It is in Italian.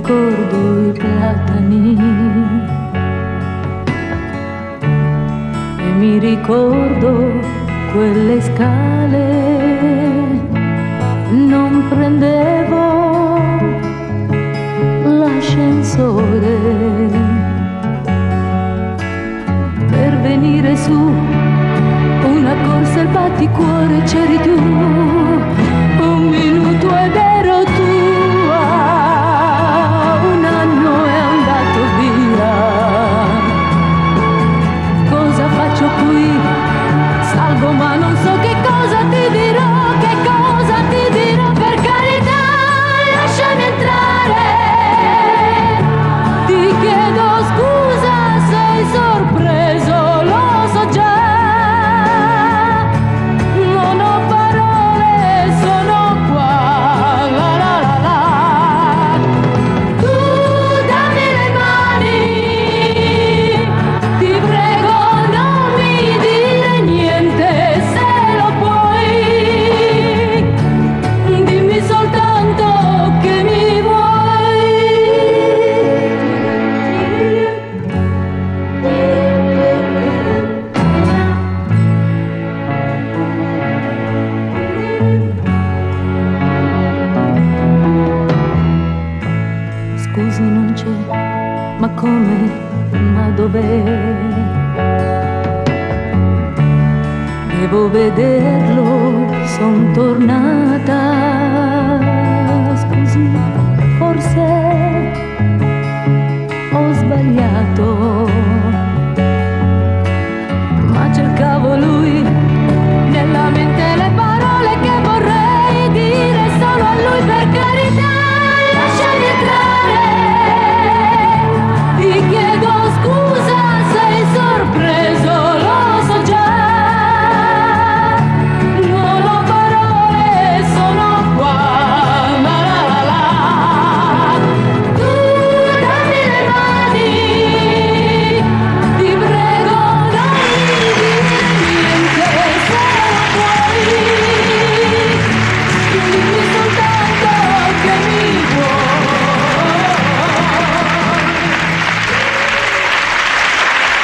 ricordo i platani e mi ricordo quelle scale. Non prendevo l'ascensore per venire su, una corsa al batticuore, c'eri tu, un minuto ed ero tua, un anno è andato via. Cosa faccio qui? Salgo ma non so che cosa ti dirò, che cosa ti dirò. Per carità, lasciami entrare, ti chiedo scusa, sei sorpreso, lo so già. Non ho parole, sono qua, la la la la. Tu dammi le mani, ti prego non mi dire niente, se lo puoi. Dimmi soltanto che mi vuoi. Scusi, non c'è, ma come, ma dov'è? Devo vederlo, son tornata